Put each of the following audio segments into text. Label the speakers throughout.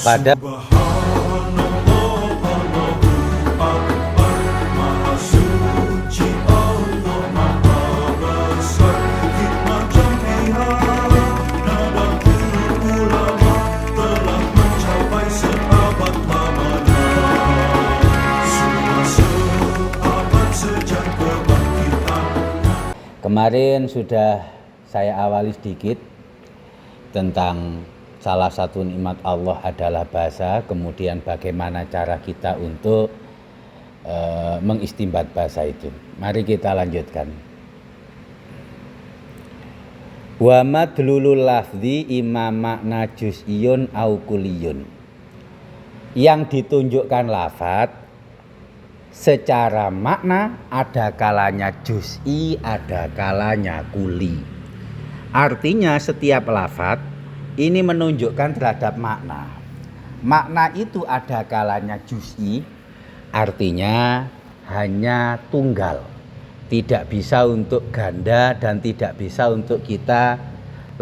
Speaker 1: pada kemarin sudah saya awali sedikit tentang salah satu nikmat Allah adalah bahasa, kemudian bagaimana cara kita untuk mengistimbat bahasa itu. Mari kita lanjutkan. Wa madlulul lafzi imma makna juz'iyun au kulliyun. Yang ditunjukkan lafaz secara makna ada kalanya juz'i, ada kalanya kuli. Artinya setiap lafaz ini menunjukkan terhadap makna. Makna itu ada kalanya juz'i, artinya hanya tunggal, tidak bisa untuk ganda dan tidak bisa untuk kita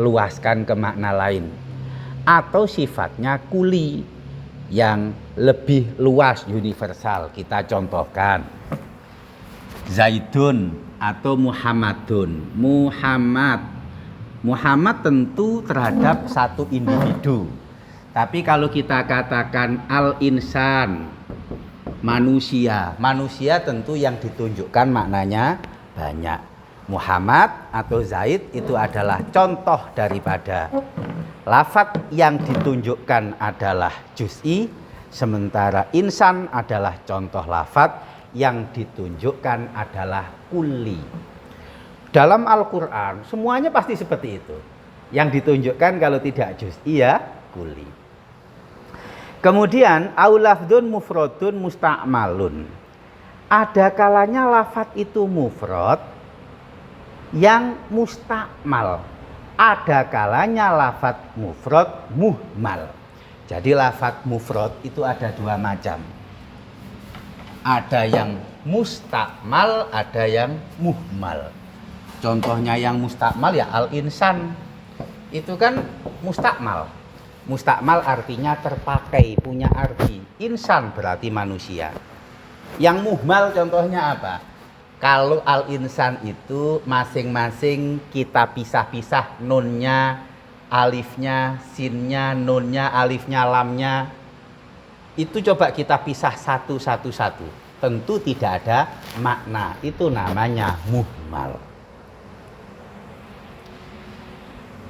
Speaker 1: luaskan ke makna lain. Atau sifatnya kuli yang lebih luas, universal. Kita contohkan Zaidun atau Muhammadun. Muhammad tentu terhadap satu individu. Tapi kalau kita katakan al-insan, manusia tentu yang ditunjukkan maknanya banyak. Muhammad atau Zaid itu adalah contoh daripada lafaz yang ditunjukkan adalah juz'i, sementara insan adalah contoh lafaz yang ditunjukkan adalah kulli. Dalam Al-Quran semuanya pasti seperti itu. Yang ditunjukkan kalau tidak juz'i ya kulli. Kemudian aulafdun mufradun musta'malun. Ada kalanya lafaz itu mufrad yang mustakmal, ada kalanya lafaz mufrad muhmal. Jadi lafaz mufrad itu ada dua macam, ada yang mustakmal, ada yang muhmal. Contohnya yang mustakmal ya al-insan, itu kan mustakmal. Mustakmal artinya terpakai, punya arti. Insan berarti manusia. Yang muhmal contohnya apa? Kalau al-insan itu masing-masing kita pisah-pisah nunnya, alifnya, sinnya, nunnya, alifnya, lamnya. Itu coba kita pisah satu-satu. Tentu tidak ada makna. Itu namanya muhmal.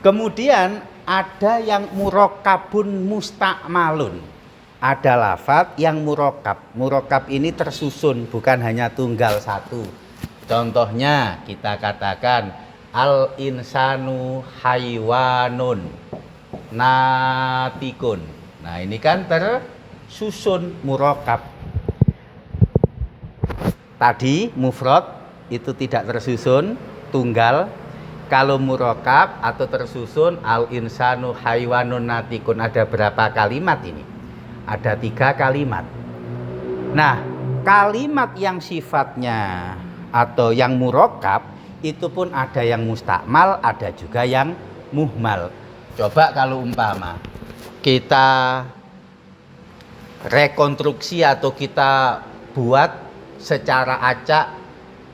Speaker 1: Kemudian ada yang murakkabun mustakmalun. Ada lafaz yang murakkab. Murakkab ini tersusun, bukan hanya tunggal satu. Contohnya kita katakan al-insanu haywanun natikun. Nah, ini kan tersusun murakkab. Tadi mufrad itu tidak tersusun, tunggal. Kalau murakkab atau tersusun al-insanu haywanun natikun, ada berapa kalimat ini? Ada 3 kalimat. Nah, kalimat yang sifatnya atau yang murakkab itu pun ada yang mustakmal, ada juga yang muhmal. Coba kalau umpama kita rekonstruksi atau kita buat secara acak,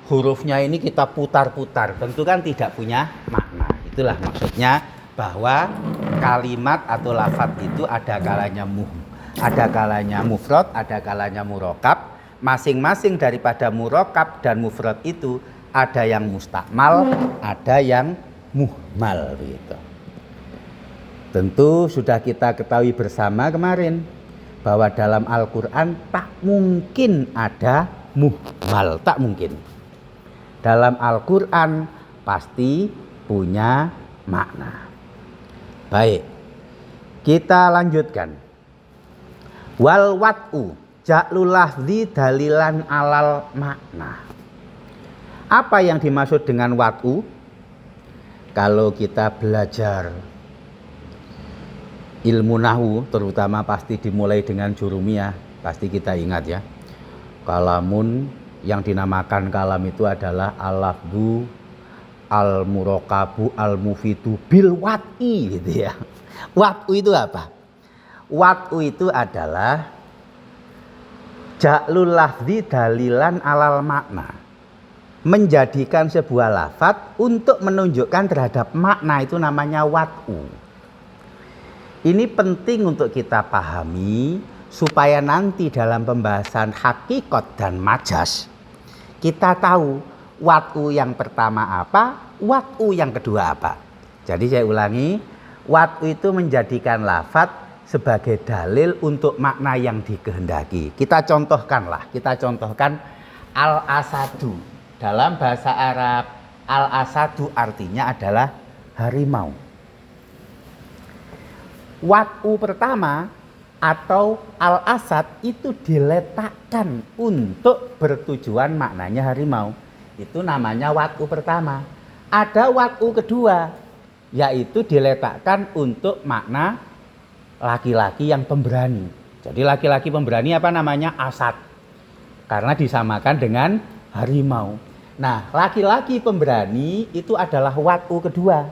Speaker 1: hurufnya ini kita putar-putar, tentu kan tidak punya makna. Itulah maksudnya bahwa kalimat atau lafaz itu ada kalanya ada kalanya mufrad, ada kalanya murakkab. Masing-masing daripada murakkab dan mufrad itu ada yang mustakmal, ada yang muhmal gitu. Tentu sudah kita ketahui bersama kemarin bahwa dalam Al-Quran tak mungkin ada muhmal, tak mungkin. Dalam Al-Quran pasti punya makna. Baik, kita lanjutkan. Wal wat'u ja'lul lafzi dalilan alal makna. Apa yang dimaksud dengan wat'u? Kalau kita belajar ilmu nahwu, terutama pasti dimulai dengan jurumiyah, pasti kita ingat ya. Kalamun, yang dinamakan kalam itu adalah al-lafdu al-murakabu al-mufidu bil wat'i gitu ya. Wat'u itu apa? Wat'u itu adalah ja'lul lafzi dalilan alal makna. Menjadikan sebuah lafadz untuk menunjukkan terhadap makna, itu namanya wat'u. Ini penting untuk kita pahami supaya nanti dalam pembahasan hakikat dan majas kita tahu wat'u yang pertama apa, wat'u yang kedua apa. Jadi saya ulangi, wat'u itu menjadikan lafadz sebagai dalil untuk makna yang dikehendaki. Kita contohkan al-asadu. Dalam bahasa Arab, al-asadu artinya adalah harimau. Wat'u pertama atau al-asad itu diletakkan untuk bertujuan maknanya harimau. Itu namanya wat'u pertama. Ada wat'u kedua, yaitu diletakkan untuk makna laki-laki yang pemberani. Jadi laki-laki pemberani apa namanya? Asad. Karena disamakan dengan harimau. Nah, laki-laki pemberani itu adalah wat'u kedua.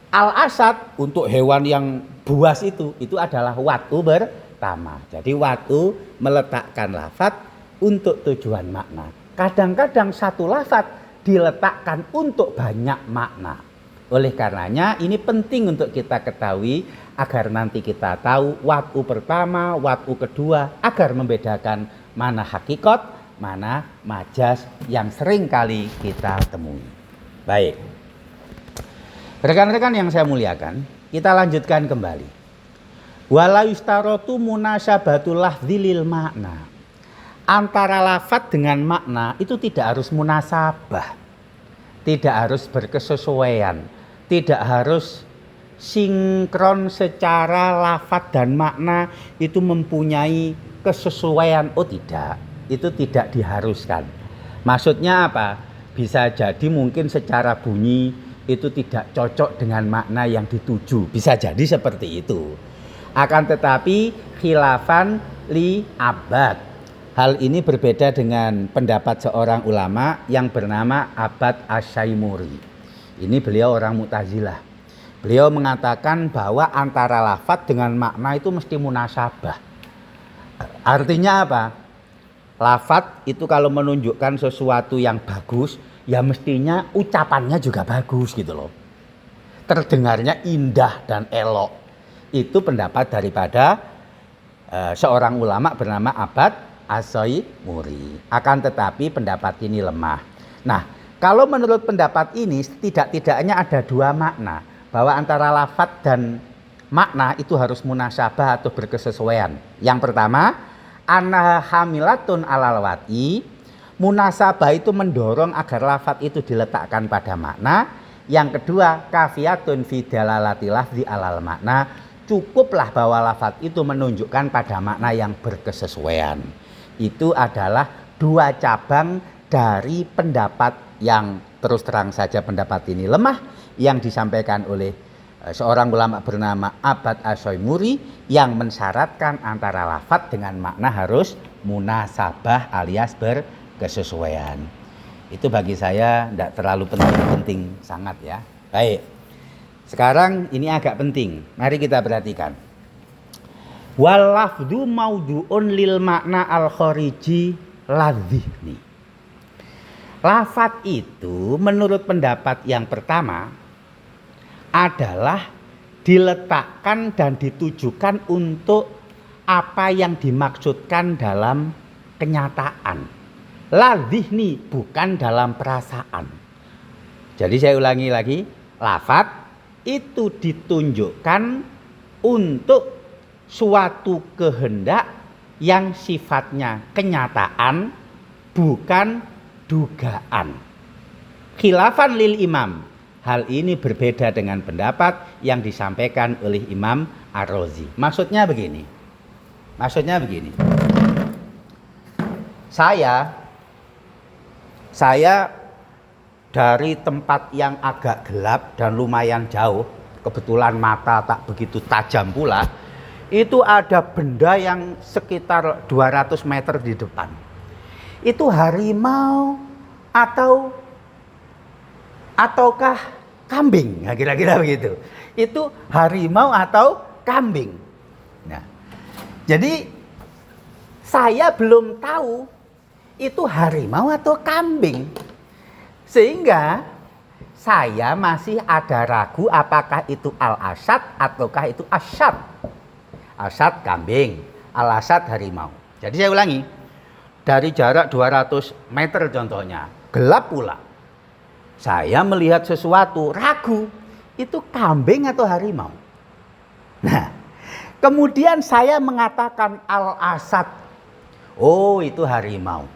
Speaker 1: Al-asad untuk hewan yang buas itu adalah wat'u pertama. Jadi wat'u meletakkan lafadz untuk tujuan makna. Kadang-kadang satu lafadz diletakkan untuk banyak makna. Oleh karenanya ini penting untuk kita ketahui agar nanti kita tahu wat'u pertama, wat'u kedua, agar membedakan mana hakikat, mana majas yang sering kali kita temui. Baik. Rekan-rekan yang saya muliakan, kita lanjutkan kembali. Wala yustaratu munasabatul lafzi lil makna. Antara lafadz dengan makna itu tidak harus munasabah. Tidak harus berkesesuaian, tidak harus sinkron secara lafadz dan makna itu mempunyai kesesuaian. Oh tidak, itu tidak diharuskan. Maksudnya apa? Bisa jadi mungkin secara bunyi itu tidak cocok dengan makna yang dituju. Bisa jadi seperti itu. Akan tetapi khilafan li abad. Hal ini berbeda dengan pendapat seorang ulama yang bernama Abad Asy-Syaimuri. Ini beliau orang Mu'tazilah. Beliau mengatakan bahwa antara lafadz dengan makna itu mesti munasabah. Artinya apa? Lafadz itu kalau menunjukkan sesuatu yang bagus, ya mestinya ucapannya juga bagus gitu loh. Terdengarnya indah dan elok. Itu pendapat daripada seorang ulama bernama Abad Asy-Syaimuri. Akan tetapi pendapat ini lemah. Nah, kalau menurut pendapat ini tidak-tidaknya ada dua makna. Bahwa antara lafadz dan makna itu harus munasabah atau berkesesuaian. Yang pertama, annaha hamilatun alal wat'i. Munasabah itu mendorong agar lafadz itu diletakkan pada makna. Yang kedua, kafiyatun fi dalalati lafzi alal makna. Cukuplah bahwa lafadz itu menunjukkan pada makna yang berkesesuaian. Itu adalah dua cabang dari pendapat yang terus terang saja pendapat ini lemah, yang disampaikan oleh seorang ulama bernama Abad Asy-Syaimuri yang mensyaratkan antara lafadz dengan makna harus munasabah alias berkesesuaian. Itu bagi saya tidak terlalu penting sangat ya. Baik. Sekarang ini agak penting. Mari kita perhatikan. Wal lafdhu maudu'un lil makna al khariji ladzihni. Lafadz itu menurut pendapat yang pertama adalah diletakkan dan ditujukan untuk apa yang dimaksudkan dalam kenyataan. Ladzihni bukan dalam perasaan. Jadi saya ulangi lagi, lafadz itu ditunjukkan untuk suatu kehendak yang sifatnya kenyataan, bukan dugaan. Khilafan lil imam. Hal ini berbeda dengan pendapat yang disampaikan oleh Imam Ar-Razi. Maksudnya begini. Saya dari tempat yang agak gelap dan lumayan jauh, kebetulan mata tak begitu tajam pula, itu ada benda yang sekitar 200 meter di depan. Itu harimau ataukah kambing? Nah, kira-kira begitu. Itu harimau atau kambing. Jadi saya belum tahu itu harimau atau kambing. Sehingga saya masih ada ragu apakah itu al-asad ataukah itu asyad. Asad kambing, al-asad harimau. Jadi saya ulangi, dari jarak 200 meter contohnya, gelap pula. Saya melihat sesuatu, ragu, itu kambing atau harimau. Nah, kemudian saya mengatakan al-asad. Oh, itu harimau.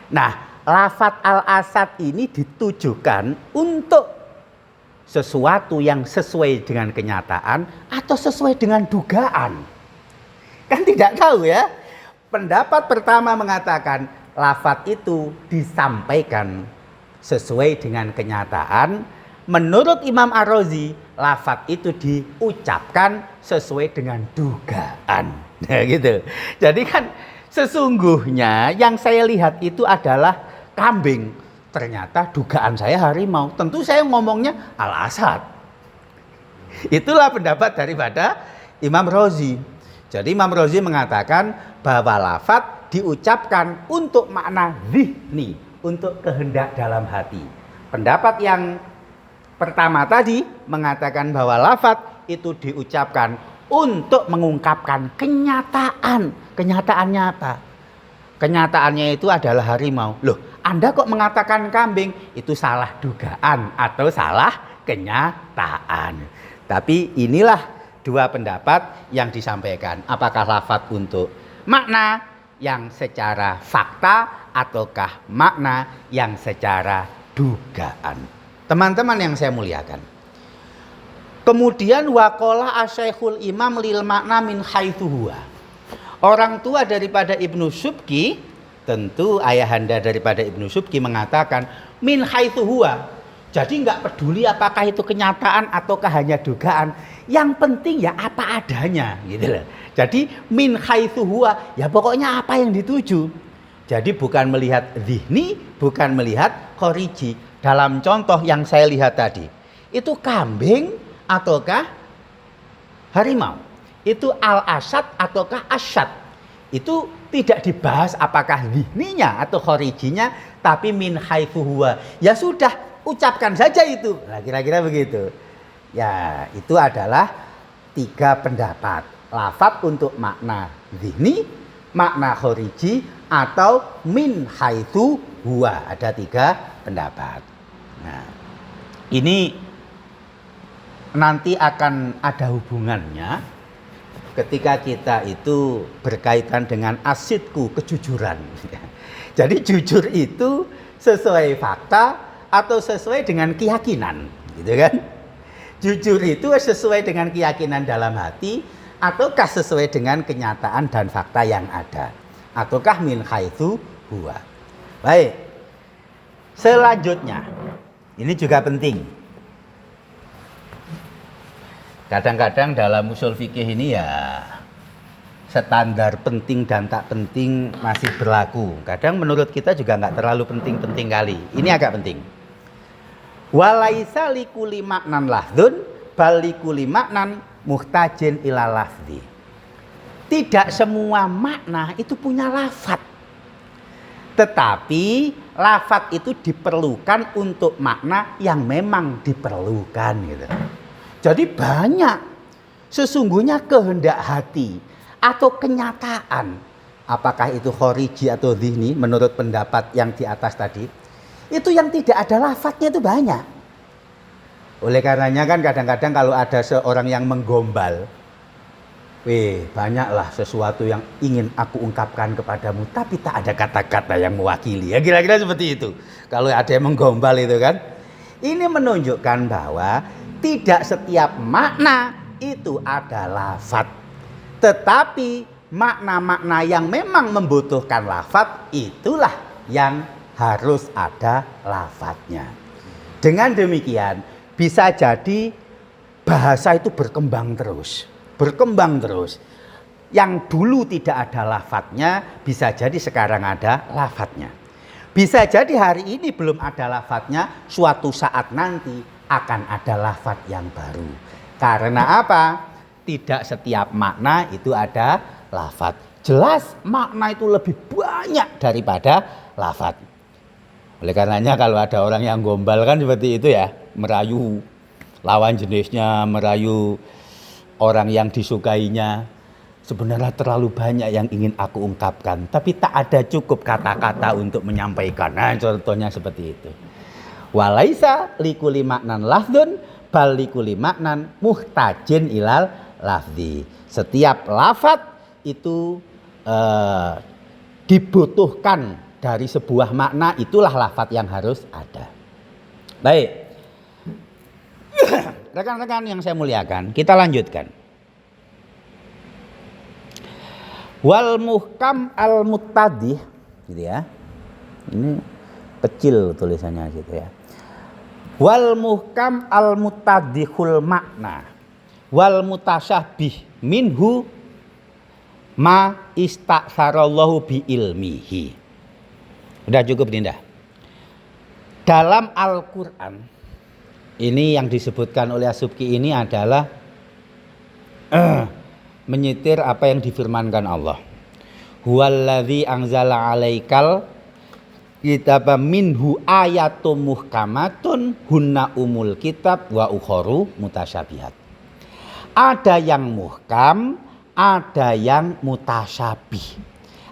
Speaker 1: Nah, lafadz al-asad ini ditujukan untuk sesuatu yang sesuai dengan kenyataan atau sesuai dengan dugaan. Kan tidak tahu ya. Pendapat pertama mengatakan lafadz itu disampaikan sesuai dengan kenyataan. Menurut Imam Ar-Razi, lafadz itu diucapkan sesuai dengan dugaan. Nah, gitu. Jadi kan sesungguhnya yang saya lihat itu adalah kambing. Ternyata dugaan saya harimau. Tentu saya ngomongnya al-asad. Itulah pendapat daripada Imam Razi. Jadi Imam Razi mengatakan bahwa lafadz diucapkan untuk makna zihni, untuk kehendak dalam hati. Pendapat yang pertama tadi mengatakan bahwa lafadz itu diucapkan untuk mengungkapkan kenyataan. Kenyataannya apa? Kenyataannya itu adalah harimau. Loh, Anda kok mengatakan kambing? Itu salah dugaan atau salah kenyataan. Tapi inilah dua pendapat yang disampaikan. Apakah lafadz untuk makna yang secara fakta ataukah makna yang secara dugaan. Teman-teman yang saya muliakan. Kemudian waqala asy-syaikhul imam lil makna min haitsu huwa. Orang tua daripada Ibnu Subki, tentu ayahanda daripada Ibnu Subki mengatakan min haitsu huwa. Jadi nggak peduli apakah itu kenyataan ataukah hanya dugaan. Yang penting ya apa adanya, gitu loh. Jadi min haitsu huwa, ya pokoknya apa yang dituju. Jadi bukan melihat zihni, bukan melihat khariji. Dalam contoh yang saya lihat tadi, itu kambing ataukah harimau? Itu al-asad ataukah asyad? Itu tidak dibahas apakah zihninya atau kharijinya, tapi min haitsu huwa. Ya sudah, ucapkan saja itu. Nah, kira-kira begitu. Ya, itu adalah tiga pendapat. Lafadz untuk makna zihni, makna khariji, atau min haitsu huwa. Ada tiga pendapat. Nah, ini nanti akan ada hubungannya ketika kita itu berkaitan dengan asidku, kejujuran. Jadi jujur itu sesuai fakta atau sesuai dengan keyakinan, gitu kan? Jujur itu sesuai dengan keyakinan dalam hati ataukah sesuai dengan kenyataan dan fakta yang ada, ataukah min haitsu huwa. Baik. Selanjutnya, ini juga penting. Kadang-kadang dalam usul fikih ini ya standar penting dan tak penting masih berlaku. Kadang menurut kita juga nggak terlalu penting-penting kali. Ini agak penting. Walaisa likuli maknan lahdun bal likuli maknan muhtajin ila lafzi. Tidak semua makna itu punya lafadz. Tetapi lafadz itu diperlukan untuk makna yang memang diperlukan, gitu. Jadi banyak sesungguhnya kehendak hati atau kenyataan, apakah itu khariji atau zihni menurut pendapat yang di atas tadi, itu yang tidak ada lafadznya itu banyak. Oleh karenanya kan kadang-kadang kalau ada seorang yang menggombal, banyaklah sesuatu yang ingin aku ungkapkan kepadamu, tapi tak ada kata-kata yang mewakili. Ya kira-kira seperti itu. Kalau ada yang menggombal itu kan, ini menunjukkan bahwa tidak setiap makna itu ada lafadz. Tetapi makna-makna yang memang membutuhkan lafadz itulah yang harus ada lafadznya. Dengan demikian bisa jadi bahasa itu berkembang terus. Berkembang terus. Yang dulu tidak ada lafadznya bisa jadi sekarang ada lafadznya. Bisa jadi hari ini belum ada lafadznya, suatu saat nanti akan ada lafadz yang baru. Karena apa? Tidak setiap makna itu ada lafadz. Jelas makna itu lebih banyak daripada lafadz. Oleh karenanya kalau ada orang yang gombal kan seperti itu ya, merayu lawan jenisnya, merayu orang yang disukainya. Sebenarnya terlalu banyak yang ingin aku ungkapkan, tapi tak ada cukup kata-kata untuk menyampaikan. Nah, contohnya seperti itu. Walaisa likuli maknan lafdun bal likuli maknan muhtajin ilal lafdi. Setiap lafadz itu dibutuhkan dari sebuah makna, itulah lafadz yang harus ada. Baik. Rekan-rekan yang saya muliakan, kita lanjutkan. Wal muhkam al muttadih, gitu ya. Ini kecil tulisannya gitu ya. Wal muhkam al muttadihul makna wal mutasyabih minhu ma istaksarallahu bi ilmihi. Udah cukup Dinda. Dalam Al-Qur'an ini yang disebutkan oleh As-Subki ini adalah menyitir apa yang difirmankan Allah. Huwallazi anzala 'alaikal kitaba minhu ayatum muhkamatun hunna umul kitab wa ukharu mutasyabihat. Ada yang muhkam, ada yang mutasyabih.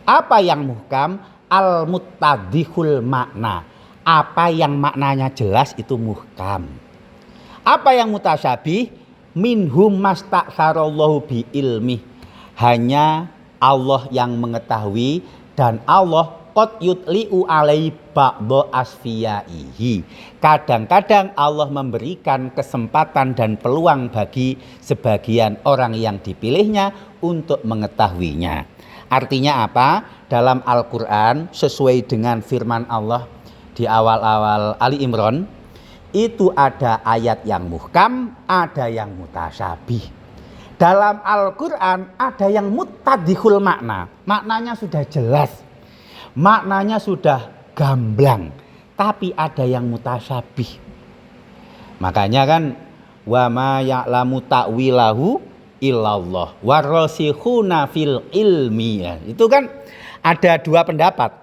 Speaker 1: Apa yang muhkam? Al-muttadihul makna. Apa yang maknanya jelas itu muhkam. Apa yang mutasyabih? Minhum mastaksarallahu bi ilmi. Hanya Allah yang mengetahui dan Allah qad yutli'u alai ba'dha asfiyaihi. Kadang-kadang Allah memberikan kesempatan dan peluang bagi sebagian orang yang dipilihnya untuk mengetahuinya. Artinya apa? Dalam Al-Qur'an sesuai dengan firman Allah di awal-awal Ali Imran, itu ada ayat yang muhkam, ada yang mutasyabih. Dalam Al-Qur'an ada yang muttadihul makna. Maknanya sudah jelas. Maknanya sudah gamblang. Tapi ada yang mutasyabih. Makanya kan wa ma ya'lamu ta'wilahu illallah warasikhuna fil ilmi. Itu kan ada dua pendapat.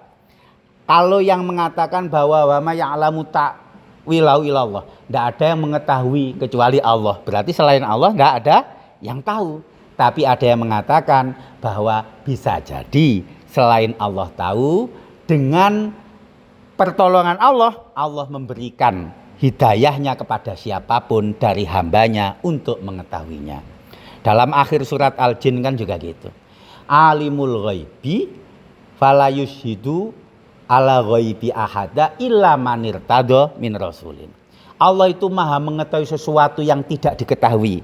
Speaker 1: Kalau yang mengatakan bahwa wa ma ya'lamu ta'wilahu illallah, tidak ada yang mengetahui kecuali Allah. Berarti selain Allah tidak ada yang tahu. Tapi ada yang mengatakan bahwa bisa jadi selain Allah tahu, dengan pertolongan Allah, Allah memberikan hidayahnya kepada siapapun dari hambanya untuk mengetahuinya. Dalam akhir surat Al-Jin kan juga gitu. Alimul ghaibi fala yushidu ala ghaibi ahada illa manirtado min rasulin. Allah itu maha mengetahui sesuatu yang tidak diketahui.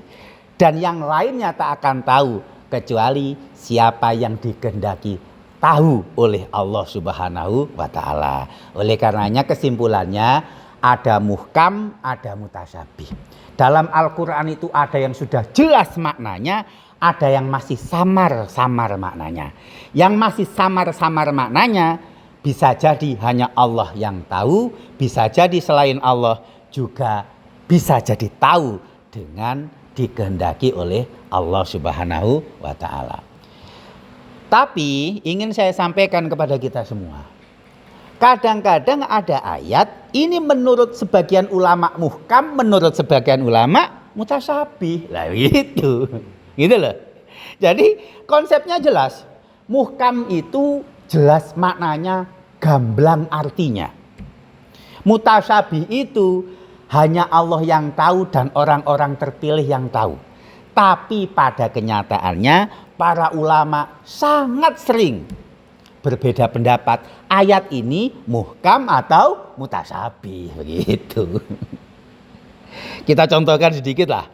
Speaker 1: Dan yang lainnya tak akan tahu kecuali siapa yang dikehendaki tahu oleh Allah Subhanahu wa ta'ala. Oleh karenanya kesimpulannya ada muhkam, ada mutasyabih. Dalam Al-Qur'an itu ada yang sudah jelas maknanya, ada yang masih samar-samar maknanya. Yang masih samar-samar maknanya bisa jadi hanya Allah yang tahu, bisa jadi selain Allah juga bisa jadi tahu dengan dikehendaki oleh Allah Subhanahu wa ta'ala. Tapi ingin saya sampaikan kepada kita semua, kadang-kadang ada ayat ini menurut sebagian ulama muhkam, menurut sebagian ulama mutasyabih. Lah gitu. Gitu loh. Jadi konsepnya jelas. Muhkam itu jelas maknanya, gamblang artinya. Mutasyabih itu hanya Allah yang tahu dan orang-orang terpilih yang tahu. Tapi pada kenyataannya para ulama sangat sering berbeda pendapat. Ayat ini muhkam atau mutasyabih begitu. Kita contohkan sedikit lah.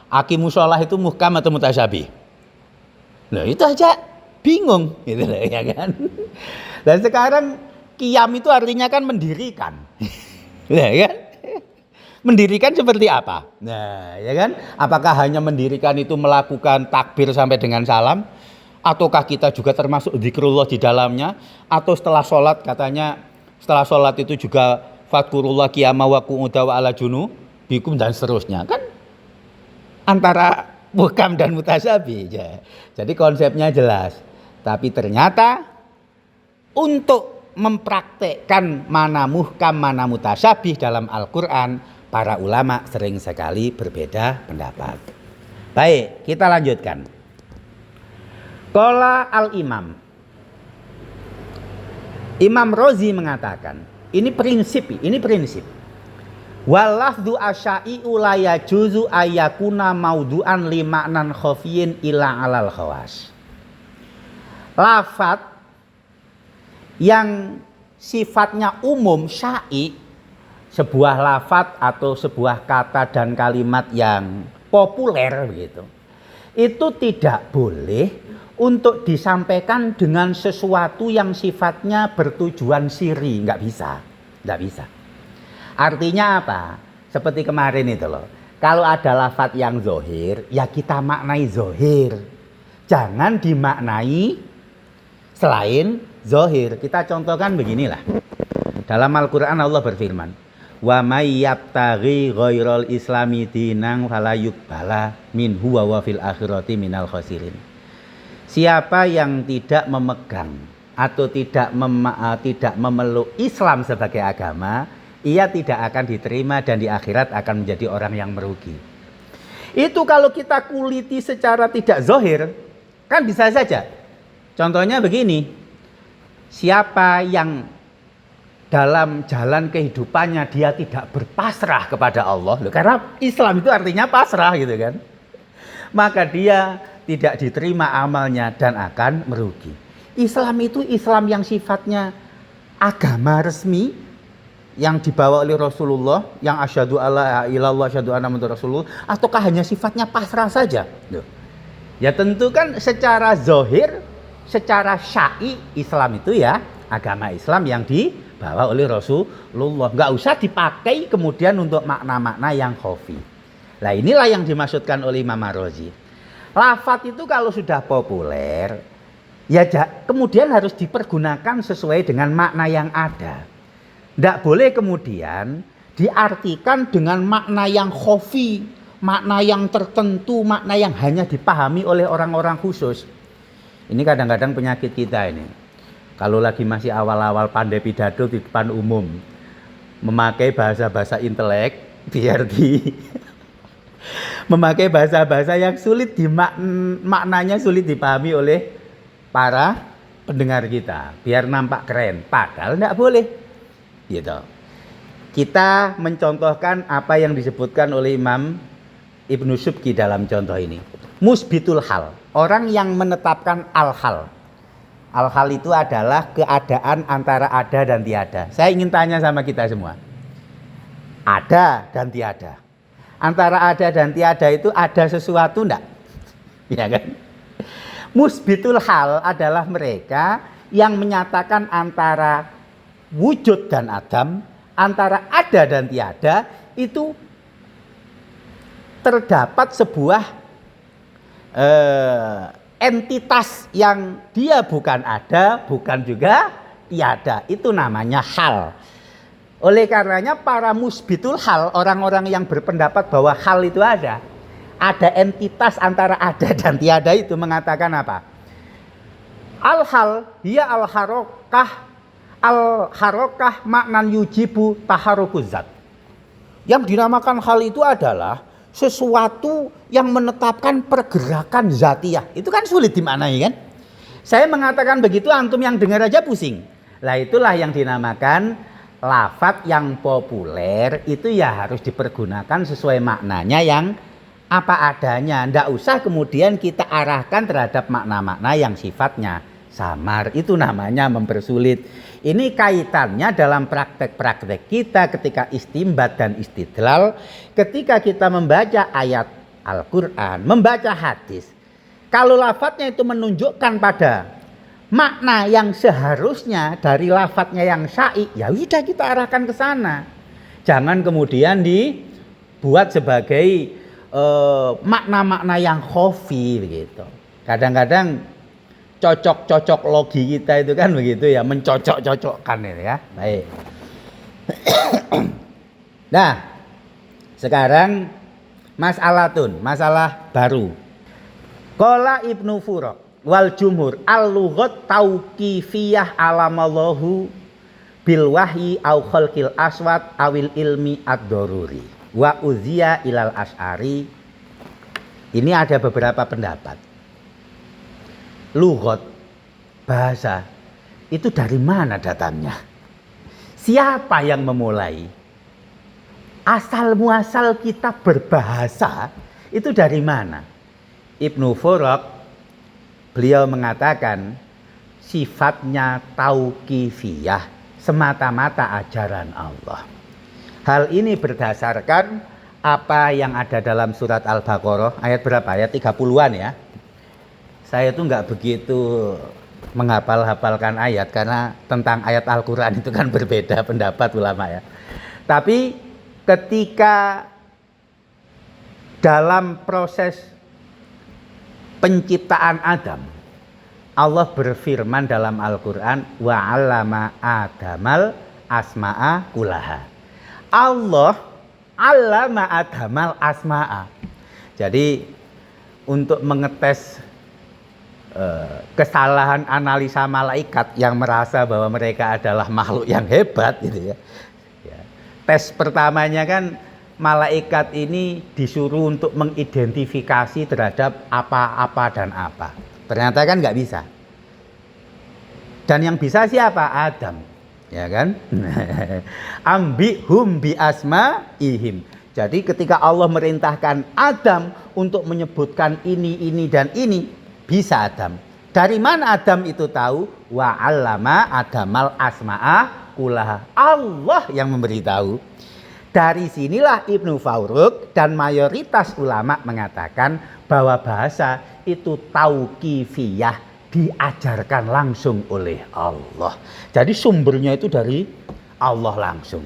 Speaker 1: Aqimus shalah itu muhkam atau mutasyabih? Loh itu aja bingung gitu loh ya kan. Dan sekarang qiyam itu artinya kan mendirikan. Ya kan? Mendirikan seperti apa? Nah, ya kan? Apakah hanya mendirikan itu melakukan takbir sampai dengan salam? Ataukah kita juga termasuk zikrullah di dalamnya? Atau setelah sholat katanya, setelah sholat itu juga fadkurullah qiyama wa qu'uda wa ala junubikum dan seterusnya. Kan antara muhkam dan mutasyabih. Ya. Jadi konsepnya jelas. Tapi ternyata untuk mempraktekkan mana muhkam, mana mutasyabih dalam Al-Quran, para ulama sering sekali berbeda pendapat. Baik, kita lanjutkan. Qala al-imam. Imam Razi mengatakan, ini prinsip. Walafdu asyai'u la yajuzu ayyakuna maudu'an li ma'nan khafiyin ila alal khawas. Lafat yang sifatnya umum syai, sebuah lafat atau sebuah kata dan kalimat yang populer begitu, itu tidak boleh untuk disampaikan dengan sesuatu yang sifatnya bertujuan siri, nggak bisa. Artinya apa? Seperti kemarin itu loh. Kalau ada lafadz yang zohir, ya kita maknai zohir. Jangan dimaknai selain zohir. Kita contohkan beginilah. Dalam Al-Quran Allah berfirman, wa may yabtaghi ghairal islami dinan fala yuqbala minhu wa fil akhirati minal khasirin. Siapa yang tidak memegang atau tidak memeluk Islam sebagai agama, ia tidak akan diterima dan di akhirat akan menjadi orang yang merugi. Itu kalau kita kuliti secara tidak zohir, kan bisa saja. Contohnya begini, siapa yang dalam jalan kehidupannya dia tidak berpasrah kepada Allah, karena Islam itu artinya pasrah gitu kan, maka dia tidak diterima amalnya dan akan merugi. Islam itu Islam yang sifatnya agama resmi, yang dibawa oleh Rasulullah, yang asyhadu alla ilallah asyhadu anna muhammadar rasulullah, ataukah hanya sifatnya pasrah saja? Ya tentu kan secara zohir, secara syai Islam itu ya agama Islam yang dibawa oleh Rasulullah. Nggak usah dipakai kemudian untuk makna-makna yang khafi. Nah inilah yang dimaksudkan oleh Imam Ar-Razi. Lafadz itu kalau sudah populer, ya kemudian harus dipergunakan sesuai dengan makna yang ada. Tidak boleh kemudian diartikan dengan makna yang khafi, makna yang tertentu, makna yang hanya dipahami oleh orang-orang khusus. Ini kadang-kadang penyakit kita ini. Kalau lagi masih awal-awal pandai pidato di depan umum, memakai bahasa-bahasa intelek, biar memakai bahasa-bahasa yang sulit maknanya sulit dipahami oleh para pendengar kita, biar nampak keren. Padahal tidak boleh. Gitu. Kita mencontohkan apa yang disebutkan oleh Imam Ibnu Subki dalam contoh ini. Musbitul hal, orang yang menetapkan al-hal. Al-hal itu adalah keadaan antara ada dan tiada. Saya ingin tanya sama kita semua. Ada dan tiada. Antara ada dan tiada itu ada sesuatu enggak? Ya kan? Musbitul hal adalah mereka yang menyatakan antara wujud dan adam, antara ada dan tiada itu terdapat sebuah entitas yang dia bukan ada, bukan juga tiada. Itu namanya hal. Oleh karenanya para musbitul hal, orang-orang yang berpendapat bahwa hal itu ada entitas antara ada dan tiada, itu mengatakan apa? Al-hal hiya al-harokah maknan yujibu taharukuz zat. Yang dinamakan hal itu adalah sesuatu yang menetapkan pergerakan zatiyah. Itu kan sulit dimaknai kan? Saya mengatakan begitu, antum yang dengar aja pusing. Lah itulah yang dinamakan lafadz yang populer, itu ya harus dipergunakan sesuai maknanya yang apa adanya. Ndak usah kemudian kita arahkan terhadap makna-makna yang sifatnya samar. Itu namanya mempersulit. Ini kaitannya dalam praktek-praktek kita ketika istimbat dan istidlal, ketika kita membaca ayat Al-Quran, membaca hadis. Kalau lafadznya itu menunjukkan pada makna yang seharusnya dari lafadznya yang syai, ya sudah kita arahkan ke sana. Jangan kemudian dibuat sebagai makna-makna yang khafi begitu. Kadang-kadang cocok-cocok logi kita itu kan begitu ya, mencocok-cocokkan itu ya. Baik. Nah, sekarang masalah baru. Qala Ibnu Furaq wal jumhur al-lughat tauqifiyah alamallahu bil wahyi au khalqil aswat awil ilmi ad-daruri wa uziya ilal asy'ari. Ini ada beberapa pendapat. Lughat, bahasa, itu dari mana datangnya? Siapa yang memulai? Asal muasal kita berbahasa itu dari mana? Ibnu Furaq beliau mengatakan sifatnya tauqifiyah, semata-mata ajaran Allah. Hal ini berdasarkan apa yang ada dalam surat Al-Baqarah ayat berapa? Ayat 30-an ya. Saya tuh nggak begitu menghafal-hafalkan ayat karena tentang ayat Al-Quran itu kan berbeda pendapat ulama ya. Tapi ketika dalam proses penciptaan Adam, Allah berfirman dalam Al-Quran wa 'allama Adamal asma'a kullaha. Allah 'allama Adamal asma'a. Jadi untuk mengetes kesalahan analisa malaikat yang merasa bahwa mereka adalah makhluk yang hebat gitu ya. Tes pertamanya kan malaikat ini disuruh untuk mengidentifikasi terhadap apa-apa dan apa. Ternyata kan nggak bisa. Dan yang bisa siapa? Adam, ya kan? Ambihum bi asma'ihim. Jadi ketika Allah merintahkan Adam untuk menyebutkan ini dan ini, bisa Adam. Dari mana Adam itu tahu? Wa 'allama Adamal asma'a kullaha. Allah yang memberitahu. Dari sinilah Ibnu Furaq dan mayoritas ulama mengatakan bahwa bahasa itu tauqifiyah, diajarkan langsung oleh Allah. Jadi sumbernya itu dari Allah langsung.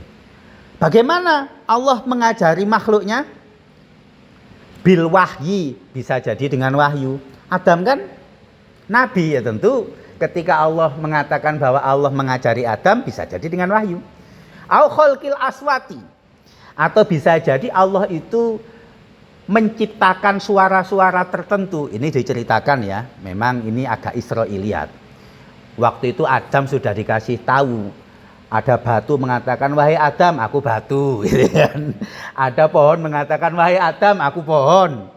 Speaker 1: Bagaimana Allah mengajari makhluknya? Bil wahyi, bisa jadi dengan wahyu. Adam kan nabi ya, tentu ketika Allah mengatakan bahwa Allah mengajari Adam bisa jadi dengan wahyu. Au khalqil aswati, atau bisa jadi Allah itu menciptakan suara-suara tertentu. Ini diceritakan ya, memang ini agak Israiliyat. Waktu itu Adam sudah dikasih tahu, ada batu mengatakan wahai Adam aku batu, ada pohon mengatakan wahai Adam aku pohon.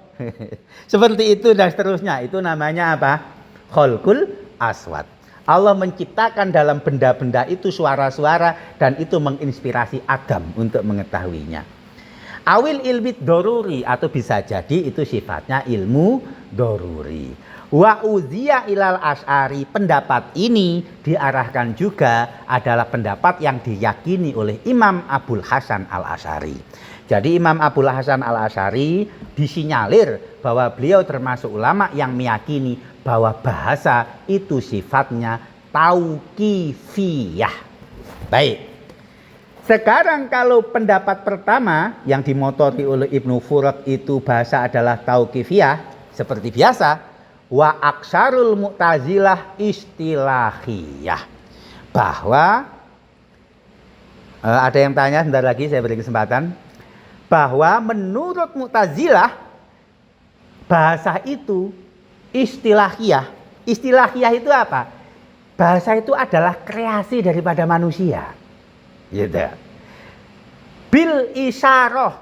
Speaker 1: Seperti itu dan seterusnya. Itu namanya apa? Khalqul aswat. Allah menciptakan dalam benda-benda itu suara-suara dan itu menginspirasi Adam untuk mengetahuinya. Awil ilmi doruri, atau bisa jadi itu sifatnya ilmu doruri. Wa uziya ilal asy'ari, pendapat ini diarahkan juga adalah pendapat yang diyakini oleh Imam Abul Hasan al-Asy'ari. Jadi Imam Abul Hasan al-Asy'ari disinyalir bahwa beliau termasuk ulama yang meyakini bahwa bahasa itu sifatnya tauqifiyah. Baik. Sekarang kalau pendapat pertama yang dimotori oleh Ibnu Furaq itu bahasa adalah tauqifiyah, seperti biasa, wa aksarul mu'tazilah istilahiyah. Bahwa ada yang tanya, sebentar lagi saya beri kesempatan. Bahwa menurut Mu'tazilah bahasa itu istilahiyah. Istilahiyah itu apa? Bahasa itu adalah kreasi daripada manusia. Gitu. Bil isyarah,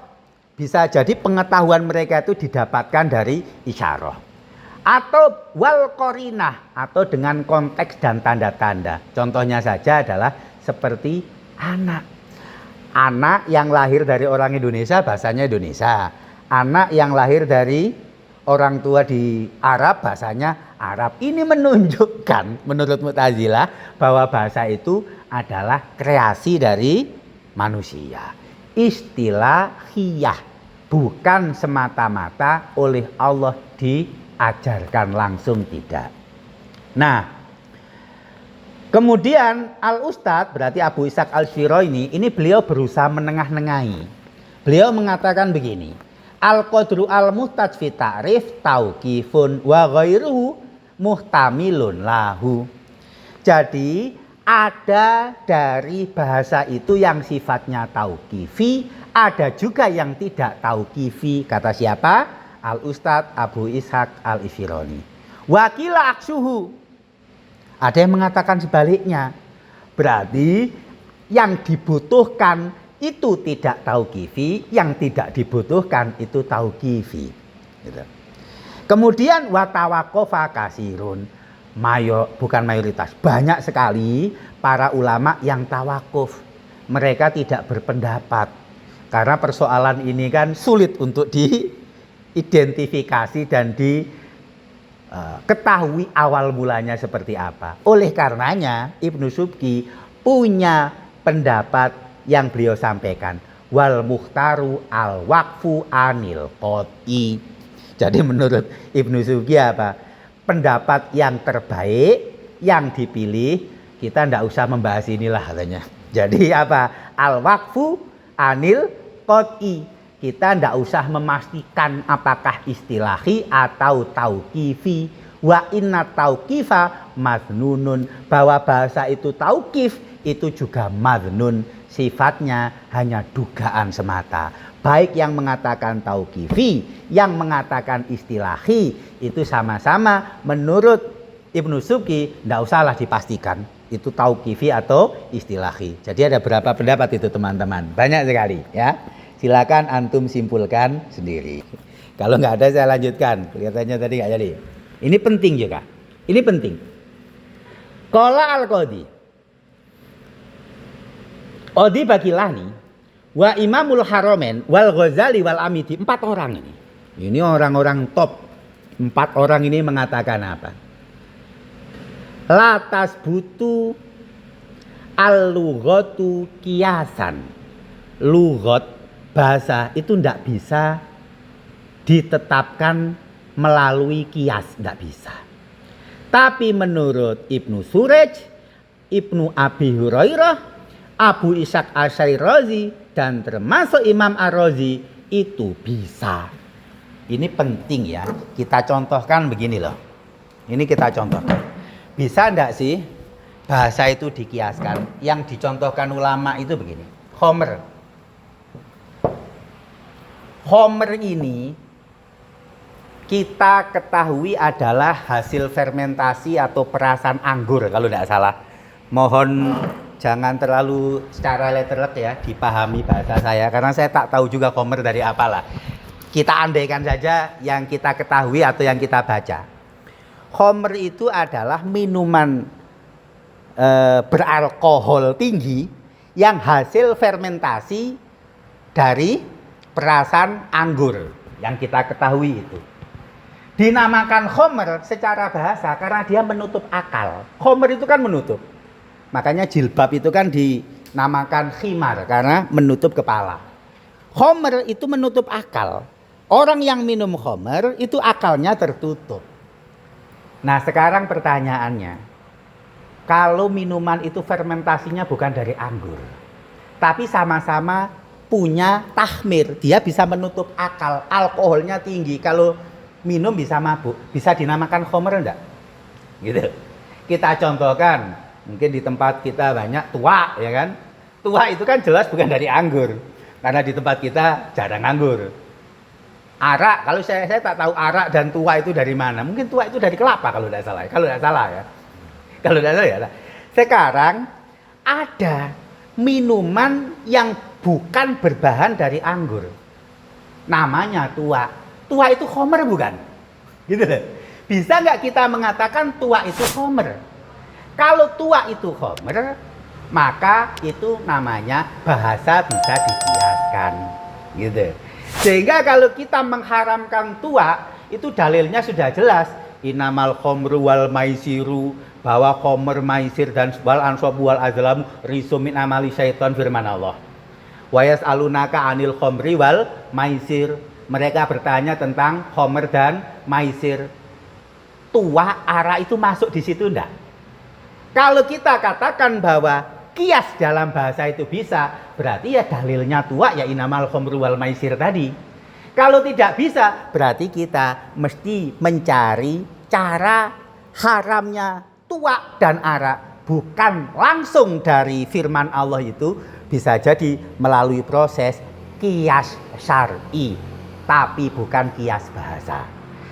Speaker 1: bisa jadi pengetahuan mereka itu didapatkan dari isyarah. Atau wal qarinah, atau dengan konteks dan tanda-tanda. Contohnya saja adalah seperti anak. Anak yang lahir dari orang Indonesia bahasanya Indonesia. Anak yang lahir dari orang tua di Arab bahasanya Arab. Ini menunjukkan menurut Mu'tazilah bahwa bahasa itu adalah kreasi dari manusia. Istilahiyah, bukan semata-mata oleh Allah diajarkan langsung, tidak. Nah, kemudian Al-Ustadz, berarti Abu Ishaq Al-Shiraini, ini beliau berusaha menengah-nengahi. Beliau mengatakan begini, Al-Qadru al-muhtaj fi ta'rif tauqifun wa ghairuhu muhtamilun lahu. Jadi ada dari bahasa itu yang sifatnya tauqifi, ada juga yang tidak tauqifi. Kata siapa? Al-Ustadz Abu Ishaq Al-Ifironi. Wakila aksuhu. Ada yang mengatakan sebaliknya. Berarti yang dibutuhkan itu tidak tauqifi, yang tidak dibutuhkan itu tauqifi. Gitu. Kemudian watawaqofa kasirun. Bukan mayoritas, banyak sekali para ulama yang tawakuf. Mereka tidak berpendapat. Karena persoalan ini kan sulit untuk diidentifikasi dan diketahui awal mulanya seperti apa. Oleh karenanya Ibnu Subki punya pendapat yang beliau sampaikan. Wal mukhtaru al waqfu anil qot'i. Jadi menurut Ibnu Subki apa? Pendapat yang terbaik yang dipilih, kita tidak usah membahas inilah katanya. Jadi apa? Al-waqfu anil qot'i. Kita tidak usah memastikan apakah istilahi atau tauqifi. Wa inna tauqifa madnunun. Bahwa bahasa itu tauqif itu juga madnun. Sifatnya hanya dugaan semata. Baik yang mengatakan tauqifi, yang mengatakan istilahi, itu sama-sama menurut Ibnu Subki tidak usahlah dipastikan itu tauqifi atau istilahi. Jadi ada berapa pendapat itu teman-teman? Banyak sekali ya. Silakan antum simpulkan sendiri. Kalau nggak ada saya lanjutkan. Kelihatannya tadi nggak jadi. Ini penting juga. Ini penting. Qala al-Qadhi. Qadhi Baqilani wa Imamul Haramain wal Ghazali wal Amidi. 4 orang ini. Ini orang-orang top. 4 orang ini mengatakan apa? Latas butuh al-lughatu kiasan. Lughat bahasa itu tidak bisa ditetapkan melalui kias, tidak bisa. Tapi menurut Ibnu Suraj, Ibnu Abi Hurairah, Abu Ishaq Asy'ari dan termasuk Imam Ar-Razi itu bisa. Ini penting ya. Kita contohkan begini loh. Ini kita contohkan. Bisa enggak sih bahasa itu dikiaskan? Yang dicontohkan ulama itu begini. Khomer. Khomer ini kita ketahui adalah hasil fermentasi atau perasan anggur kalau tidak salah. Mohon jangan terlalu secara letterlek ya dipahami bahasa saya karena saya tak tahu juga khomer dari apalah. Kita andaikan saja yang kita ketahui atau yang kita baca. Khomer itu adalah minuman beralkohol tinggi yang hasil fermentasi dari perasan anggur yang kita ketahui itu. Dinamakan khomer secara bahasa karena dia menutup akal. Khomer itu kan menutup. Makanya jilbab itu kan dinamakan khimar karena menutup kepala. Khomer itu menutup akal. Orang yang minum khomer itu akalnya tertutup. Nah sekarang pertanyaannya. Kalau minuman itu fermentasinya bukan dari anggur. Tapi sama-sama punya tahmir. Dia bisa menutup akal. Alkoholnya tinggi. Kalau minum bisa mabuk. Bisa dinamakan khomer enggak? Gitu. Kita contohkan. Mungkin di tempat kita banyak tua, ya kan? Tua itu kan jelas bukan dari anggur. Karena di tempat kita jarang anggur. Arak, kalau saya tak tahu arak dan tua itu dari mana. Mungkin tua itu dari kelapa kalau tidak salah. Kalau tidak salah ya. Kalau tidak salah ya. Sekarang ada minuman yang bukan berbahan dari anggur. Namanya tua. Tua itu khomer bukan? Gitu loh. Bisa nggak kita mengatakan tua itu khomer? Kalau tua itu khomer, maka itu namanya bahasa bisa dikiaskan. Gitu. Sehingga kalau kita mengharamkan tua, itu dalilnya sudah jelas. Innamal khomru wal maisiru, bahwa khomer, maisir dan wal ansab wal azlam rizum min amali syaitan, firman Allah. Wa yas'alunaka anil khomri wal maisir. Mereka bertanya tentang khomer dan maisir. Tua, arak itu masuk di situ enggak? Kalau kita katakan bahwa kias dalam bahasa itu bisa, berarti ya dalilnya tua ya inamal khomru wal maisir tadi. Kalau tidak bisa, berarti kita mesti mencari cara haramnya tua dan arak. Bukan langsung dari firman Allah itu, bisa jadi melalui proses kias syar'i. tapi bukan kias bahasa.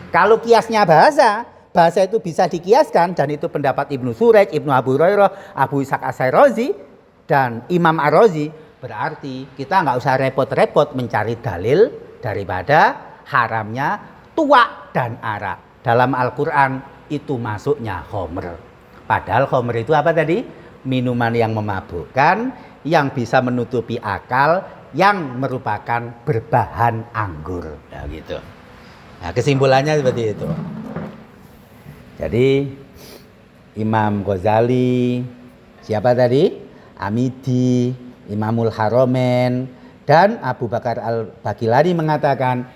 Speaker 1: Kalau kiasnya bahasa, bahasa itu bisa dikiaskan, dan itu pendapat Ibnu Suraj, Ibnu Abu Hurairah, Abu Ishaq As-Syirazi, dan Imam Ar-Razi. Berarti kita nggak usah repot-repot mencari dalil daripada haramnya tuak dan arak. Dalam Al-Quran itu masuknya khomer. Padahal khomer itu apa tadi? Minuman yang memabukkan, yang bisa menutupi akal, yang merupakan berbahan anggur. Nah, gitu. Nah, kesimpulannya seperti itu. Jadi Imam Ghazali, siapa tadi? Amidi, Imamul Haromen, dan Abu Bakar Al-Bagillani mengatakan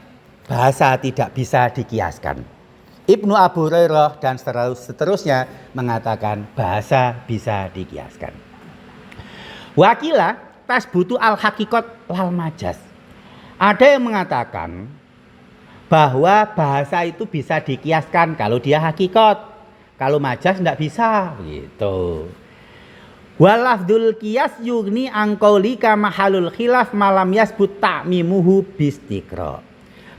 Speaker 1: bahasa tidak bisa dikiaskan. Ibnu Abu Hurairah dan seterusnya mengatakan bahasa bisa dikiaskan. Wakila tasbutu al-haqiqat lal majas. Ada yang mengatakan bahwa bahasa itu bisa dikiaskan kalau dia hakikat. Kalau majas tidak bisa, gitu. Walafdul qiyas yugni angqaulika mahalul khilaf malam yasbut ta'mimuhu bistiqra.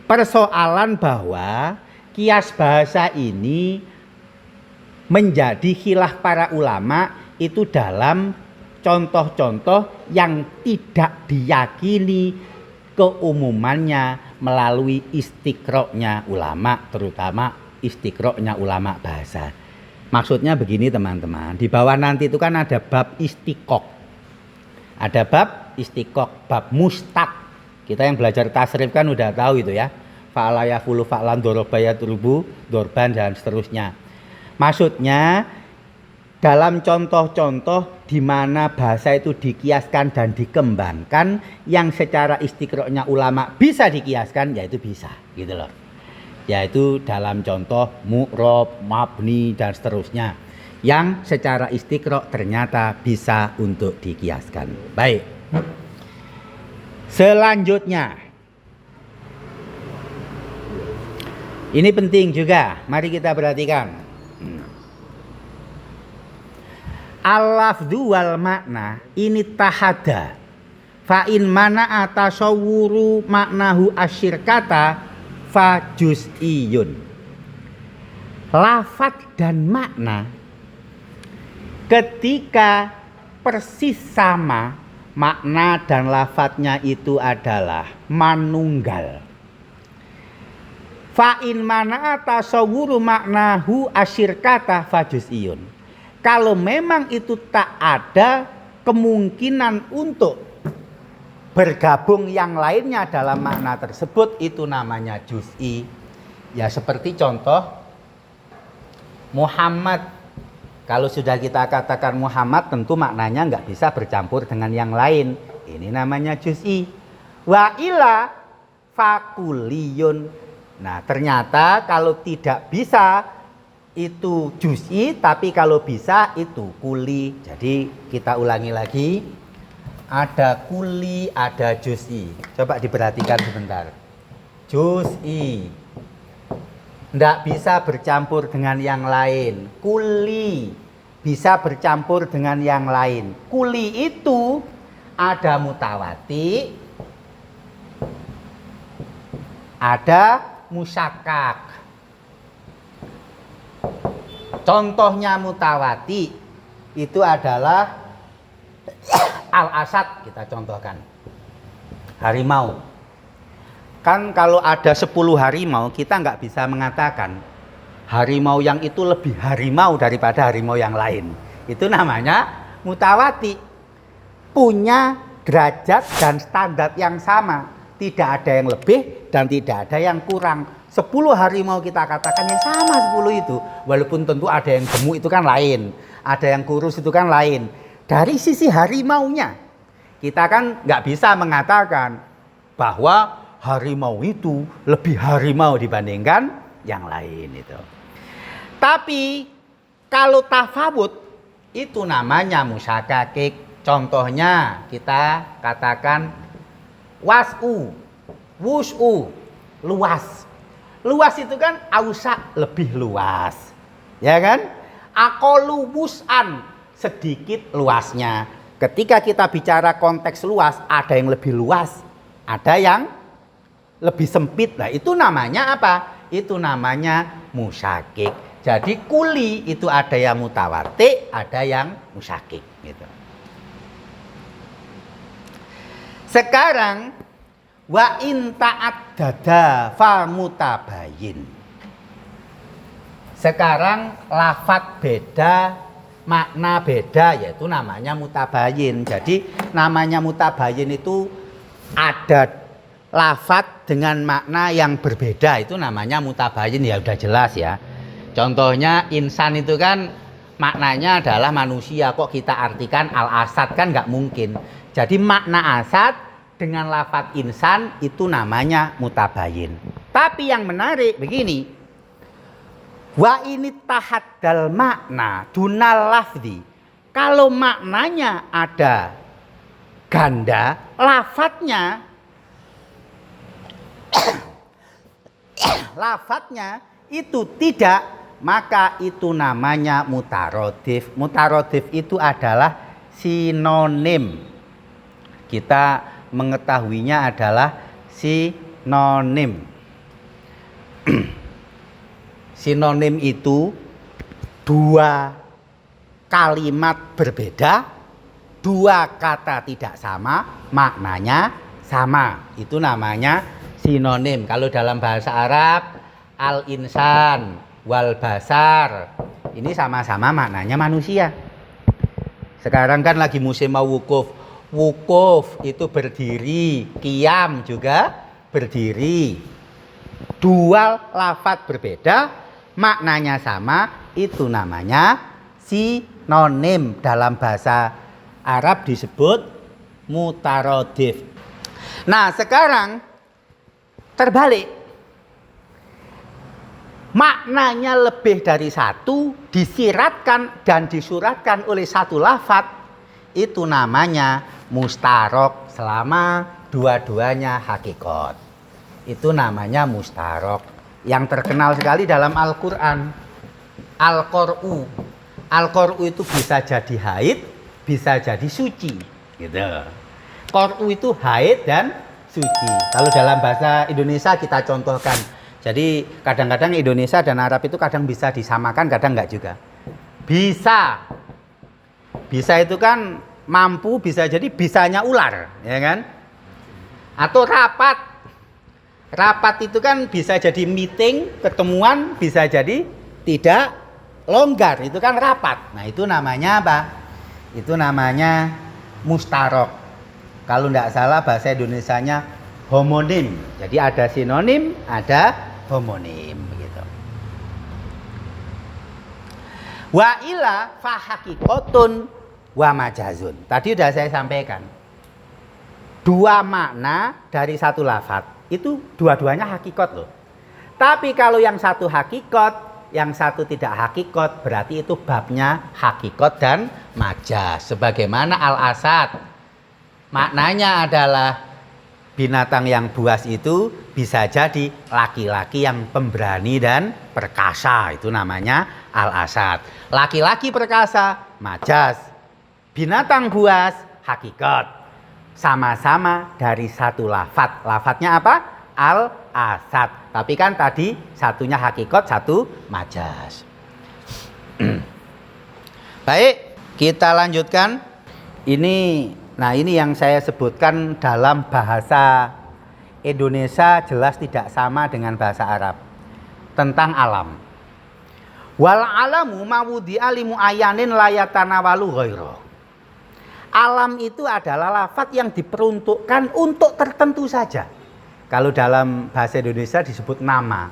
Speaker 1: Persoalan bahwa kias bahasa ini menjadi khilaf para ulama itu dalam contoh-contoh yang tidak diyakini keumumannya melalui istiqra'nya ulama, terutama istiqra'nya ulama bahasa. Maksudnya begini teman-teman, di bawah nanti itu kan ada bab istiqoq. Ada bab istiqoq, bab mustaq. Kita yang belajar tasrif kan udah tahu itu ya. Fa'ala yafulu fa'lan dorobaya turubu, dorban dan seterusnya. Maksudnya dalam contoh-contoh di mana bahasa itu dikiaskan dan dikembangkan, yang secara istiqra'nya ulama bisa dikiaskan, yaitu bisa, gitu loh. Yaitu dalam contoh mu'rob, mabni dan seterusnya, yang secara istiqra' ternyata bisa untuk dikiaskan. Baik. Selanjutnya, ini penting juga, mari kita perhatikan. Al-lafdhu wal makna ini tahada. Fa in mana atasawwuru maknahu asyirkata fa juz'iyun. Lafaz dan makna ketika persis sama, makna dan lafadznya itu adalah manunggal. Fa in mana tasawwuru maknahu asyirkata fa juz'iyun. Kalau memang itu tak ada kemungkinan untuk bergabung yang lainnya dalam makna tersebut, itu namanya juz'i. Ya seperti contoh Muhammad. Kalau sudah kita katakan Muhammad, tentu maknanya nggak bisa bercampur dengan yang lain. Ini namanya juz'i. Wa ila fakuliyun. Nah ternyata kalau tidak bisa itu juz'i, tapi kalau bisa itu kuli. Jadi kita ulangi lagi. Ada kuli, ada juz'i. Coba diperhatikan sebentar. Juz'i tidak bisa bercampur dengan yang lain. Kuli bisa bercampur dengan yang lain. Kuli itu ada mutawati, ada musyakak. Contohnya mutawati itu adalah al-asad, kita contohkan. Harimau. Kan kalau ada 10 harimau, kita nggak bisa mengatakan harimau yang itu lebih harimau daripada harimau yang lain. Itu namanya mutawati. Punya derajat dan standar yang sama. Tidak ada yang lebih dan tidak ada yang kurang. 10 harimau kita katakan yang sama 10 itu. Walaupun tentu ada yang gemuk itu kan lain. Ada yang kurus itu kan lain. Dari sisi harimaunya, kita kan nggak bisa mengatakan bahwa harimau itu lebih harimau dibandingkan yang lain itu. Tapi kalau tafawut itu namanya musyakakik. Contohnya kita katakan was'u, wus'u, luas. Luas itu kan ausa, lebih luas. Ya kan? Aqallu wus'an, sedikit luasnya. Ketika kita bicara konteks luas, ada yang lebih luas, ada yang lebih sempit. Nah, itu namanya apa? Itu namanya musyakik. Jadi kuli itu ada yang mutawati, ada yang musyakik gitu. Sekarang wa in ta'addada fa mutabayin. Sekarang lafadz beda, makna beda, yaitu namanya mutabayin. Jadi namanya mutabayin itu ada lafadz dengan makna yang berbeda, itu namanya mutabayin, ya udah jelas ya. Contohnya insan itu kan maknanya adalah manusia, kok kita artikan al-asad, kan nggak mungkin. Jadi makna asad dengan lafadz insan itu namanya mutabayin. Tapi yang menarik begini, wa ini tahaddal makna dunal lafzi. Kalau maknanya ada ganda, lafadznya itu tidak, maka itu namanya mutarodif. Mutarodif itu adalah sinonim. Kita mengetahuinya adalah sinonim. Sinonim itu dua kalimat berbeda, dua kata tidak sama, maknanya sama. Itu namanya sinonim. Kalau dalam bahasa Arab, al-insan wal basar, ini sama-sama maknanya manusia. Sekarang kan lagi musim mau wukuf. Wukuf itu berdiri, qiyam juga berdiri. Dua lafadz berbeda, maknanya sama, itu namanya sinonim. Dalam bahasa Arab disebut mutarodif. Nah, sekarang terbalik. Maknanya lebih dari satu, disiratkan dan disuratkan oleh satu lafadz, itu namanya mustarok selama dua-duanya hakikat. Itu namanya mustarok. Yang terkenal sekali dalam Al-Quran, Al-Qur'u. Al-Qur'u itu bisa jadi haid, bisa jadi suci gitu. Qur'u itu haid dan suci. Kalau dalam bahasa Indonesia kita contohkan. Jadi kadang-kadang Indonesia dan Arab itu kadang bisa disamakan, kadang enggak juga. Bisa. Bisa itu kan mampu, bisa jadi bisanya ular, ya kan? Atau rapat. Rapat itu kan bisa jadi meeting, ketemuan, bisa jadi tidak longgar, itu kan rapat. Nah, itu namanya apa? Itu namanya mustarok. Kalau tidak salah bahasa Indonesianya homonim. Jadi ada sinonim, ada homonim begitu. Wa ila fa haqiqatun wa majazun. Tadi sudah saya sampaikan. Dua makna dari satu lafadz. Itu dua-duanya hakikat loh. Tapi kalau yang satu hakikat, yang satu tidak hakikat, berarti itu babnya hakikat dan majaz. Sebagaimana al-asad, maknanya adalah binatang yang buas itu bisa jadi laki-laki yang pemberani dan perkasa. Itu namanya al-asad. Laki-laki perkasa, majaz. Binatang buas, hakikat. Sama-sama dari satu lafadz. Lafadznya apa? Al-asad. Tapi kan tadi satunya hakikat, satu majaz. Baik, kita lanjutkan. Nah ini yang saya sebutkan dalam bahasa Indonesia jelas tidak sama dengan bahasa Arab. Tentang alam. Wal alamu mawudi alimu ayanin layatanawalu ghairah. Alam itu adalah lafadz yang diperuntukkan untuk tertentu saja. Kalau dalam bahasa Indonesia disebut nama.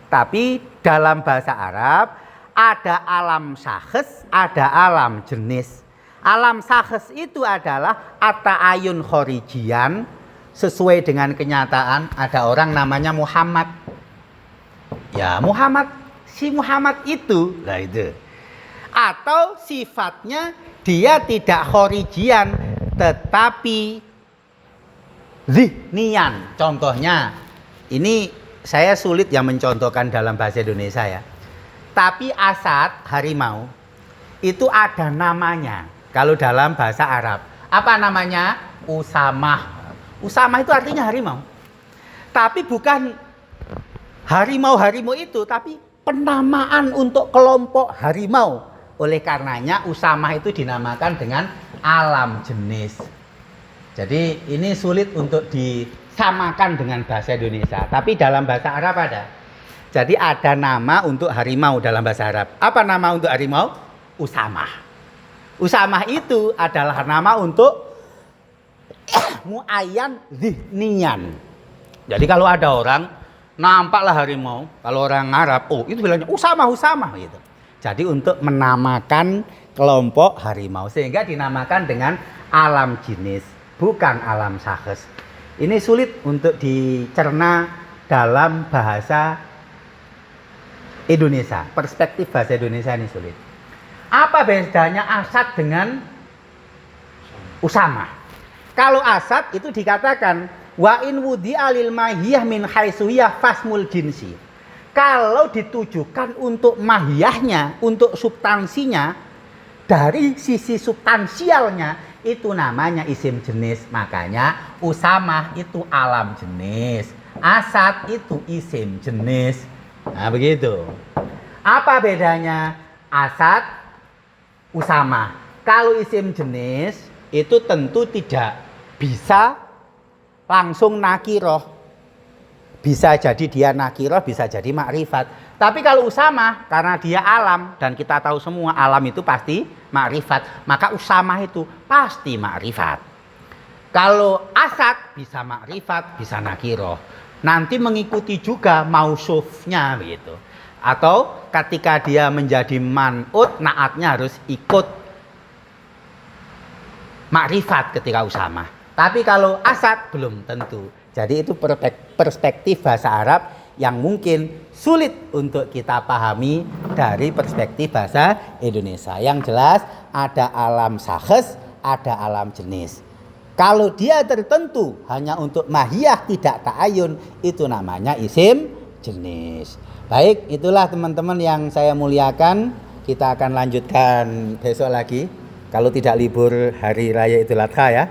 Speaker 1: Tapi dalam bahasa Arab ada alam syakhs, ada alam jenis. Alam syakhs itu adalah ata'ayun khorijian, sesuai dengan kenyataan. Ada orang namanya Muhammad. Ya Muhammad, si Muhammad itu. Lah itu. Atau sifatnya dia tidak khorijian tetapi zihnian. Contohnya, ini saya sulit yang mencontohkan dalam bahasa Indonesia ya. Tapi asad, harimau, itu ada namanya. Kalau dalam bahasa Arab, apa namanya? Usamah. Usamah itu artinya harimau. Tapi bukan harimau-harimau itu, tapi penamaan untuk kelompok harimau. Oleh karenanya Usamah itu dinamakan dengan alam jenis. Jadi ini sulit untuk disamakan dengan bahasa Indonesia, tapi dalam bahasa Arab ada. Jadi ada nama untuk harimau dalam bahasa Arab. Apa nama untuk harimau? Usamah. Usamah itu adalah nama untuk muayyan zihniyan. Jadi kalau ada orang nampaklah harimau, kalau orang Arab, oh itu bilangnya Usamah gitu. Jadi untuk menamakan kelompok harimau sehingga dinamakan dengan alam jenis, bukan alam syakhs. Ini sulit untuk dicerna dalam bahasa Indonesia. Perspektif bahasa Indonesia ini sulit. Apa bedanya Asad dengan Usamah? Kalau Asad itu dikatakan wa in wudi alil mahiyah min haisuyah fasmul jinsi. Kalau ditujukan untuk mahiyahnya, untuk substansinya, dari sisi substansialnya, itu namanya isim jenis. Makanya Usamah itu alam jenis, Asad itu isim jenis. Nah begitu. Apa bedanya Asad, Usamah? Kalau isim jenis itu tentu tidak bisa langsung nakiroh. Bisa jadi dia nakiroh, bisa jadi makrifat. Tapi kalau Usamah, karena dia alam, dan kita tahu semua alam itu pasti makrifat, maka Usamah itu pasti makrifat. Kalau Asad bisa makrifat, bisa nakiroh. Nanti mengikuti juga mausufnya begitu. Atau ketika dia menjadi man'ut, naatnya harus ikut makrifat ketika Usamah. Tapi kalau Asad belum tentu. Jadi itu perspektif bahasa Arab yang mungkin sulit untuk kita pahami dari perspektif bahasa Indonesia. Yang jelas ada alam syakhs, ada alam jenis. Kalau dia tertentu hanya untuk mahiyah tidak ta'ayun, itu namanya isim jenis. Baik, itulah teman-teman yang saya muliakan. Kita akan lanjutkan besok lagi. Kalau tidak libur hari raya Idul Adha ya.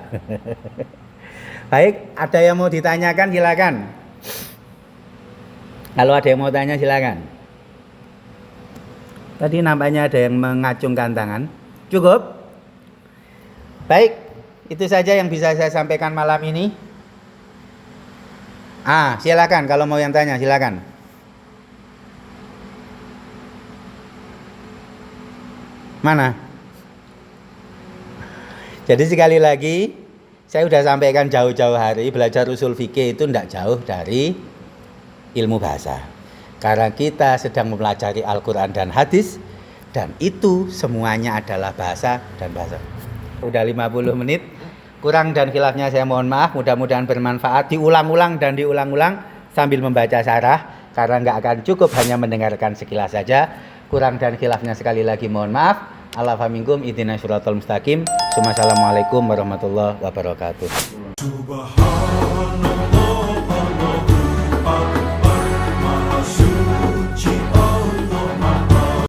Speaker 1: Baik, ada yang mau ditanyakan silakan. Kalau ada yang mau tanya silakan. Tadi nampaknya ada yang mengacungkan tangan. Cukup? Baik, itu saja yang bisa saya sampaikan malam ini. Silakan kalau mau yang tanya silakan. Mana? Jadi sekali lagi saya sudah sampaikan jauh-jauh hari, belajar usul fikih itu tidak jauh dari ilmu bahasa. Karena kita sedang mempelajari Al-Quran dan hadis, dan itu semuanya adalah bahasa dan bahasa. Udah 50 menit, kurang dan khilafnya saya mohon maaf, mudah-mudahan bermanfaat. Diulang-ulang dan diulang-ulang sambil membaca syarah, karena nggak akan cukup hanya mendengarkan sekilas saja. Kurang dan khilafnya sekali lagi mohon maaf. Alaikum minkum, ihdinas siratal mustaqim. Assalamualaikum warahmatullahi wabarakatuh.